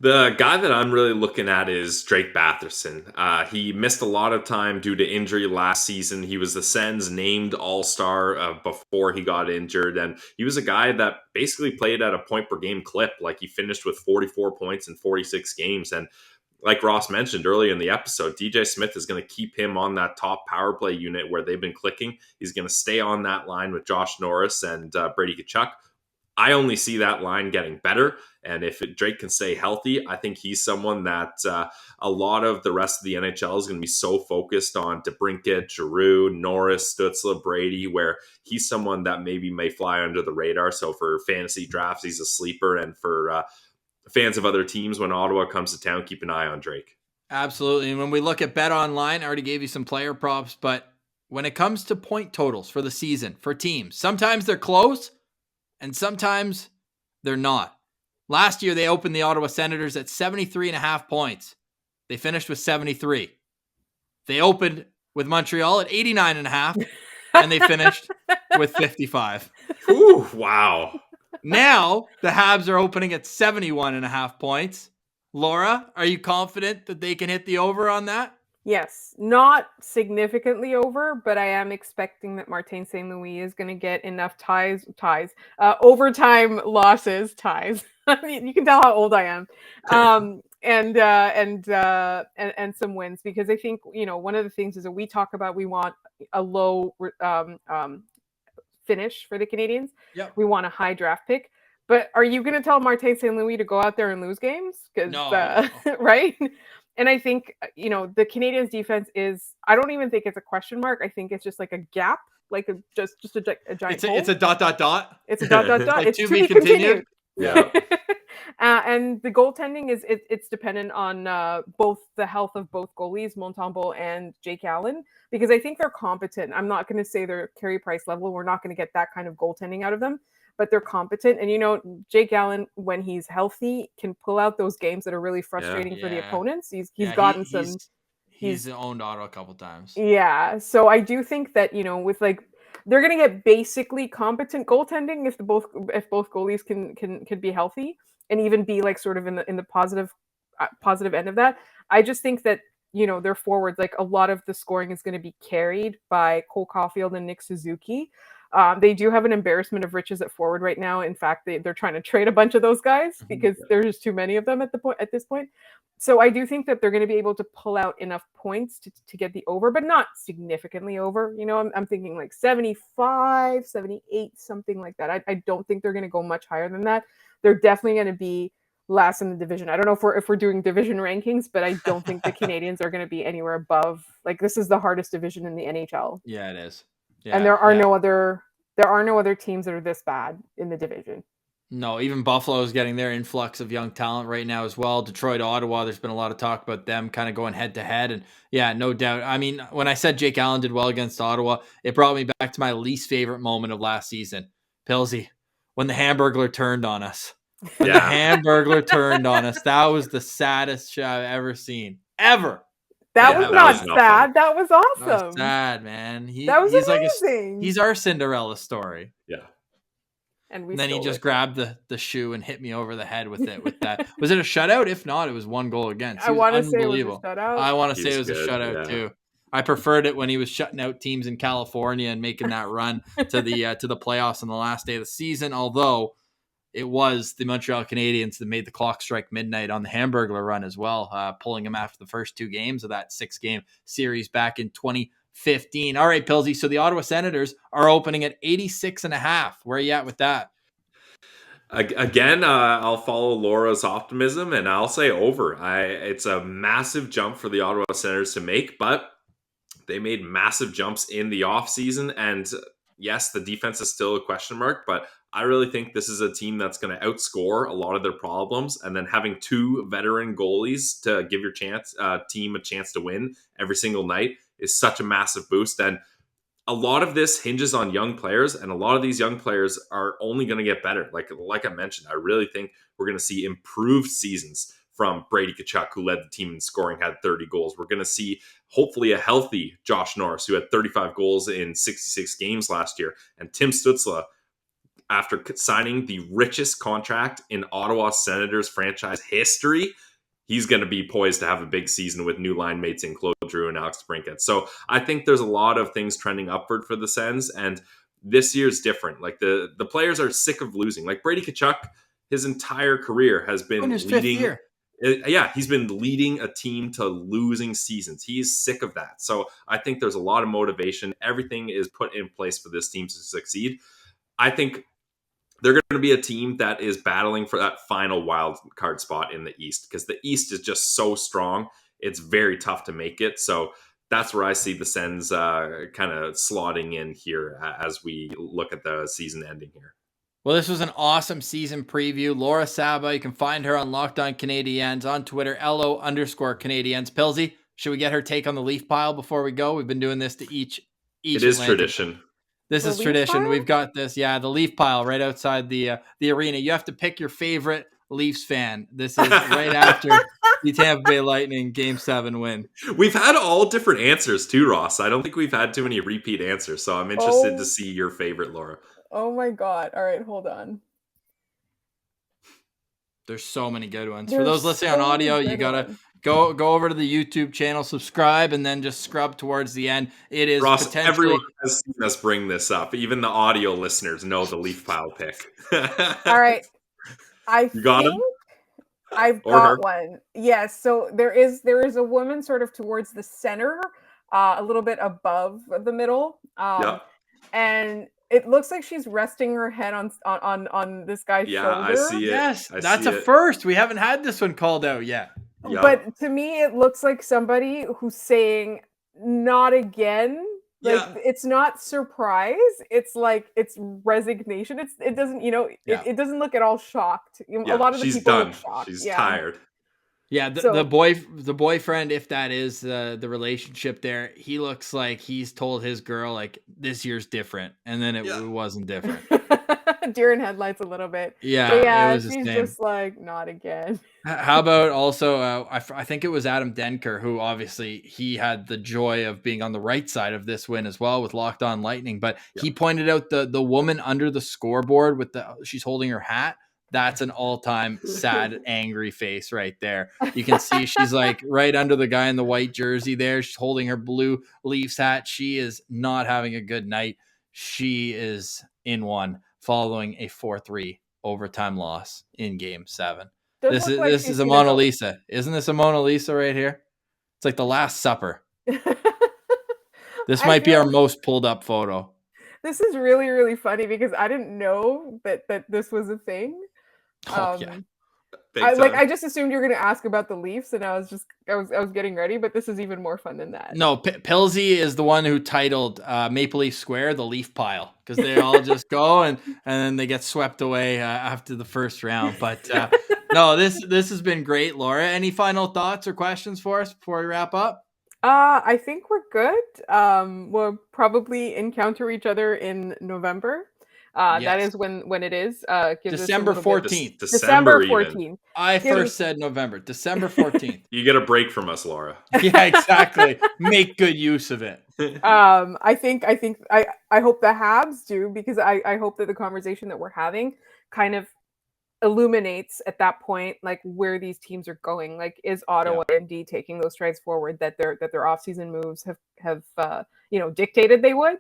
The guy that I'm really looking at is Drake Batherson. He missed a lot of time due to injury last season. He was the Sens named All-Star before he got injured, and he was a guy that basically played at a point-per-game clip. Like he finished with 44 points in 46 games, and like Ross mentioned earlier in the episode, DJ Smith is going to keep him on that top power play unit where they've been clicking. He's going to stay on that line with Josh Norris and Brady Tkachuk. I only see that line getting better. And if Drake can stay healthy, I think he's someone that a lot of the rest of the NHL is going to be so focused on DeBrincat, Giroux, Norris, Stützle, Brady, where he's someone that maybe may fly under the radar. So for fantasy drafts, he's a sleeper. And for fans of other teams, when Ottawa comes to town, keep an eye on Drake. Absolutely. And when we look at BetOnline, I already gave you some player props, but when it comes to point totals for the season, for teams, sometimes they're close. and sometimes they're not. Last year, they opened the Ottawa Senators at 73.5 points. They finished with 73. They opened with Montreal at 89.5, and they finished with 55. Ooh, wow. Now, the Habs are opening at 71.5 points. Laura, are you confident that they can hit the over on that? Yes, not significantly over, but I am expecting that Martin St. Louis is going to get enough overtime losses, you can tell how old I am, and some wins, because I think, one of the things is that we talk about, we want a low finish for the Canadiens. Yep. We want a high draft pick. But are you going to tell Martin St. Louis to go out there and lose games? No. Right? And I think, the Canadiens defense is, I don't even think it's a question mark. I think it's just like a gap, like just a giant hole. It's a dot. It's a dot. Like It's to to be be continued. Yeah. And the goaltending it's dependent on both the health of both goalies, Montembeault and Jake Allen, because I think they're competent. I'm not going to say they're Carey Price level. We're not going to get that kind of goaltending out of them, but they're competent. And Jake Allen, when he's healthy, can pull out those games that are really frustrating for the opponents. He's owned Ottawa a couple times. Yeah, so I do think that with they're going to get basically competent goaltending if both goalies can be healthy and even be sort of in the positive end of that. I just think that their forwards, a lot of the scoring is going to be carried by Cole Caulfield and Nick Suzuki. They do have an embarrassment of riches at forward right now. In fact, they're trying to trade a bunch of those guys because there's just too many of them at this point. So I do think that they're going to be able to pull out enough points to get the over, but not significantly over. I'm thinking 75, 78, something like that. I don't think they're going to go much higher than that. They're definitely going to be last in the division. I don't know if we're doing division rankings, but I don't think the Canadiens are going to be anywhere above. This is the hardest division in the NHL. Yeah, it is. Yeah, and there are no other teams that are this bad in the division. No, even Buffalo is getting their influx of young talent right now as well. Detroit, Ottawa, there's been a lot of talk about them kind of going head to head. And yeah, no doubt. I mean, when I said Jake Allen did well against Ottawa, it brought me back to my least favorite moment of last season. Pilsy, when the Hamburglar turned on us. When the Hamburglar turned on us, that was the saddest show I've ever seen. Ever. That was not sad. That was awesome. That was sad, man. That was amazing. He's our Cinderella story. Yeah. And then he just grabbed the shoe and hit me over the head with it. With that, was it a shutout? If not, it was 1 goal against. I want to say it was a shutout. I want to say it was a shutout too. I preferred it when he was shutting out teams in California and making that run to the playoffs on the last day of the season. Although it was the Montreal Canadiens that made the clock strike midnight on the Hamburglar run as well, pulling him after the first 2 games of that 6-game series back in 2015. All right, Pilsy. So the Ottawa Senators are opening at 86.5. Where are you at with that? Again, I'll follow Laura's optimism and I'll say over. It's a massive jump for the Ottawa Senators to make, but they made massive jumps in the offseason. And yes, the defense is still a question mark, but I really think this is a team that's going to outscore a lot of their problems. And then having 2 veteran goalies to give your team a chance to win every single night is such a massive boost. And a lot of this hinges on young players, and a lot of these young players are only going to get better. Like I mentioned, I really think we're going to see improved seasons from Brady Tkachuk, who led the team in scoring, had 30 goals. We're going to see hopefully a healthy Josh Norris, who had 35 goals in 66 games last year, and Tim Stützle, after signing the richest contract in Ottawa Senators franchise history, he's going to be poised to have a big season with new line mates in Claude Giroux and Alex Brinkett. So I think there's a lot of things trending upward for the Sens, and this year's different. The players are sick of losing. Brady Tkachuk, his entire career has been leading. Yeah, he's been leading a team to losing seasons. He's sick of that. So I think there's a lot of motivation. Everything is put in place for this team to succeed. I think they're going to be a team that is battling for that final wild card spot in the East, because the East is just so strong. It's very tough to make it. So that's where I see the Sens kind of slotting in here as we look at the season ending here. Well, this was an awesome season preview. Laura Saba, you can find her on Locked On Canadiens on Twitter, LO_Canadiens. Pilsy, should we get her take on the Leaf pile before we go? We've been doing this to each It is tradition. This The is Leaf tradition. pile? We've got this. Yeah, the Leaf pile right outside the arena. You have to pick your favorite Leafs fan. This is right after the Tampa Bay Lightning Game 7 win. We've had all different answers too, Ross. I don't think we've had too many repeat answers, so I'm interested to see your favorite, Laura. Oh my God. All right, hold on. There's so many good ones. For There's those listening so on many audio, good you gotta ones. go over to the YouTube channel, subscribe, and then just scrub towards the end. It is Ross, potentially everyone has seen us bring this up. Even the audio listeners know the Leaf pile pick. All right. I You got think him? I've Or her? got one. Yes. So there is a woman sort of towards the center, a little bit above the middle. Yeah. And it looks like she's resting her head on this guy's Yeah, shoulder. I see it. yes, I that's see a it. first. We haven't had this one called out yet. Yeah. But to me, it looks like somebody who's saying, "Not again." Like Yeah. it's not surprise. It's like it's resignation. It doesn't, Yeah. it doesn't look at all shocked. Yeah, A lot of the she's people done. look shocked. She's Yeah. tired. Yeah, the boyfriend, if that is the relationship there, he looks like he's told his girl like this year's different, and then it wasn't different. Deer in headlights a little bit. Yeah, But yeah, it was the she's same. just like, not again. How about also, I think it was Adam Denker, who obviously he had the joy of being on the right side of this win as well with Locked On Lightning, but he pointed out the woman under the scoreboard with she's holding her hat. That's an all-time sad, angry face right there. You can see she's like right under the guy in the white jersey there. She's holding her blue Leafs hat. She is not having a good night. She is in one following a 4-3 overtime loss in Game 7. This is a Mona Lisa. Isn't this a Mona Lisa right here? It's like the Last Supper. This might be our most pulled up photo. This is really, really funny because I didn't know that this was a thing. Oh, yeah. I just assumed you were going to ask about the Leafs, and I was getting ready, but this is even more fun than that. No, Pilsy is the one who titled Maple Leaf Square the Leaf Pile, because they all just go and then they get swept away after the first round. But no, this has been great, Laura. Any final thoughts or questions for us before we wrap up? I think we're good. We'll probably encounter each other in November. That is when it is. December 14th. December 14th. I first said November. December 14th. You get a break from us, Laura. Yeah, exactly. Make good use of it. I hope the Habs do, because I hope that the conversation that we're having kind of illuminates at that point like where these teams are going. Like, is Ottawa indeed taking those strides forward that their offseason moves have dictated they would?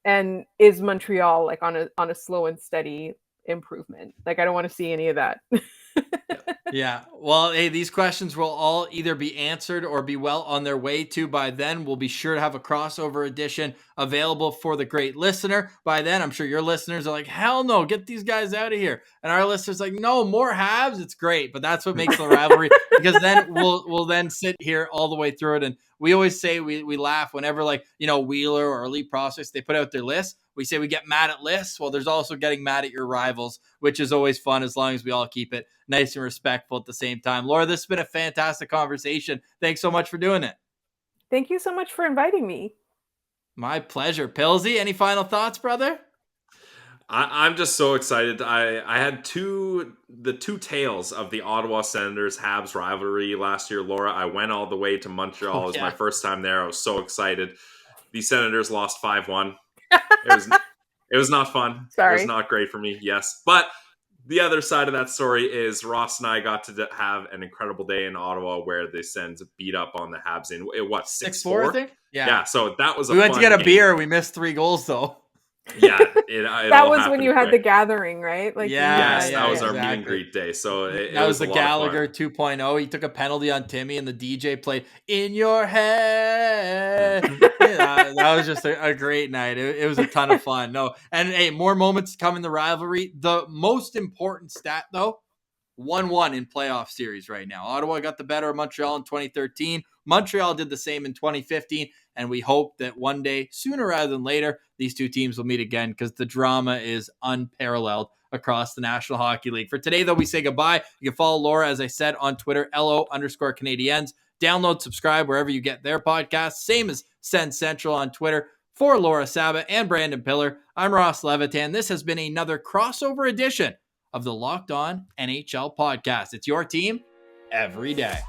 And is Montreal like on a slow and steady improvement? Like, I don't want to see any of that. Yeah. Well, hey, these questions will all either be answered or be well on their way to by then. We'll be sure to have a crossover edition available for the great listener. By then, I'm sure your listeners are like, hell no, get these guys out of here. And our listeners are like, no, more Habs. It's great. But that's what makes the rivalry, because then we'll then sit here all the way through it. And we always say we laugh whenever, like, Wheeler or Elite Prospects, they put out their list. We say we get mad at lists. Well, there's also getting mad at your rivals, which is always fun as long as we all keep it nice and respectful at the same time. Laura, this has been a fantastic conversation. Thanks so much for doing it. Thank you so much for inviting me. My pleasure. Pilsy, any final thoughts, brother? I'm just so excited. I had the two tales of the Ottawa Senators Habs rivalry last year, Laura. I went all the way to Montreal. It was my first time there. I was so excited. The Senators lost 5-1. It was not fun. Sorry. It was not great for me, yes. But the other side of that story is Ross and I got to have an incredible day in Ottawa where the Sens beat up on the Habs in, 6-4? I think? Yeah, so that was we went to get a beer. We missed 3 goals, though. Yeah, that was when you had the gathering, right? Like, that was our meet and greet day. So that was the Gallagher 2.0. He took a penalty on Timmy, and the DJ played "In Your Head." That was just a great night. It was a ton of fun. No, and hey, more moments to come in the rivalry. The most important stat, though, 1-1 in playoff series right now. Ottawa got the better of Montreal in 2013. Montreal did the same in 2015. And we hope that one day, sooner rather than later, these two teams will meet again, because the drama is unparalleled across the National Hockey League. For today, though, we say goodbye. You can follow Laura, as I said, on Twitter, LO_Canadiens. Download, subscribe wherever you get their podcasts. Same as Sens Central on Twitter. For Laura Saba and Brandon Pillar, I'm Ross Levitan. This has been another crossover edition of the Locked On NHL podcast. It's your team every day.